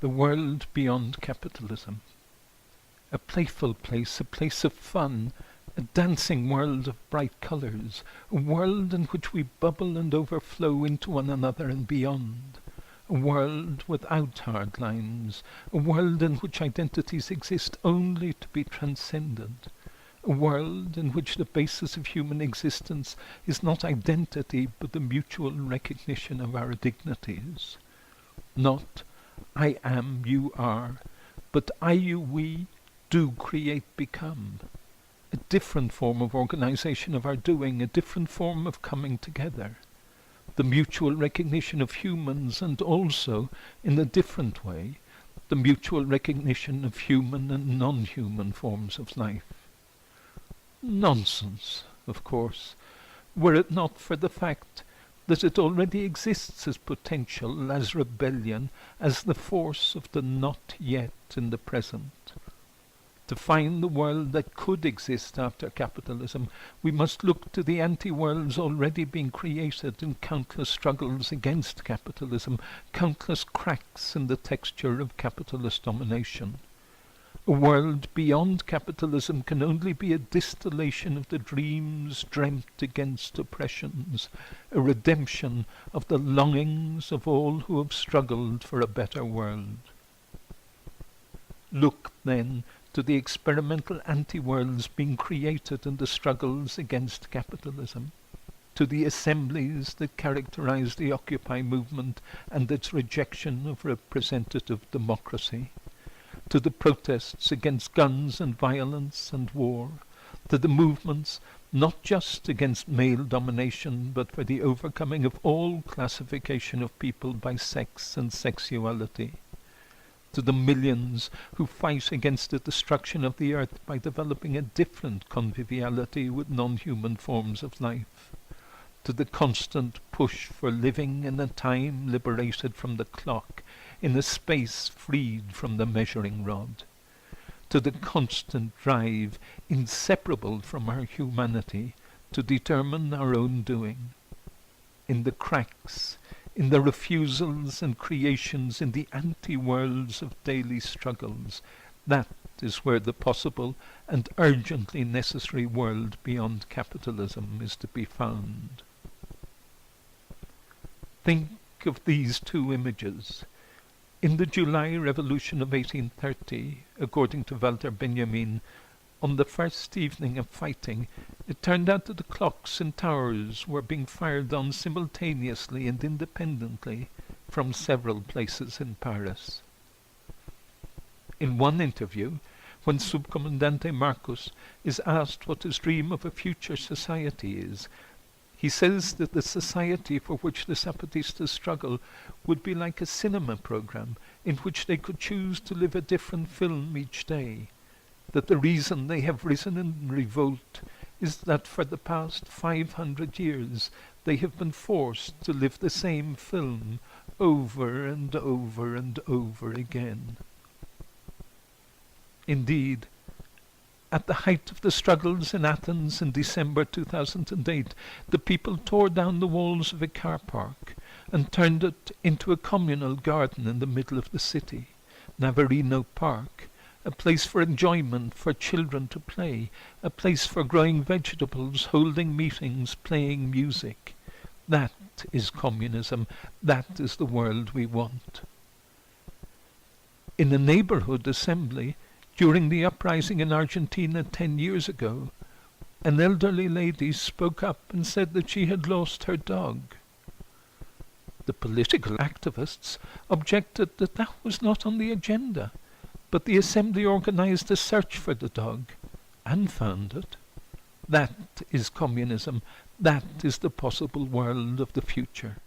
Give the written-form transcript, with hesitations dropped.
The world beyond capitalism. A playful place, a place of fun, a dancing world of bright colours, a world in which we bubble and overflow into one another and beyond. A world without hard lines, a world in which identities exist only to be transcended. A world in which the basis of human existence is not identity but the mutual recognition of our dignities. Not I am, you are, but I, you, we do create, become. A different form of organization of our doing, a different form of coming together. The mutual recognition of humans and also, in a different way, the mutual recognition of human and non-human forms of life. Nonsense, of course, were it not for the fact that it already exists as potential, as rebellion, as the force of the not yet in the present. To find the world that could exist after capitalism, we must look to the anti-worlds already being created in countless struggles against capitalism, countless cracks in the texture of capitalist domination. A world beyond capitalism can only be a distillation of the dreams dreamt against oppressions, a redemption of the longings of all who have struggled for a better world. Look, then, to the experimental anti-worlds being created in the struggles against capitalism, to the assemblies that characterize the Occupy movement and its rejection of representative democracy, to the protests against guns and violence and war, to the movements not just against male domination but for the overcoming of all classification of people by sex and sexuality, to the millions who fight against the destruction of the earth by developing a different conviviality with non-human forms of life, to the constant push for living in a time liberated from the clock, in a space freed from the measuring rod, to the constant drive, inseparable from our humanity, to determine our own doing. In the cracks, in the refusals and creations, in the anti-worlds of daily struggles, that is where the possible and urgently necessary world beyond capitalism is to be found. Think of these two images. In the July Revolution of 1830, according to Walter Benjamin, on the first evening of fighting, it turned out that the clocks in towers were being fired on simultaneously and independently from several places in Paris. In one interview, when Subcomandante Marcos is asked what his dream of a future society is, he says that the society for which the Zapatistas struggle would be like a cinema program in which they could choose to live a different film each day, that the reason they have risen in revolt is that for the past 500 years they have been forced to live the same film over and over and over again. Indeed, at the height of the struggles in Athens in December 2008, the people tore down the walls of a car park and turned it into a communal garden in the middle of the city, Navarino Park, a place for enjoyment, for children to play, a place for growing vegetables, holding meetings, playing music. That is communism. That is the world we want. In a neighborhood assembly, during the uprising in Argentina 10 years ago, an elderly lady spoke up and said that she had lost her dog. The political activists objected that that was not on the agenda, but the assembly organized a search for the dog and found it. That is communism. That is the possible world of the future.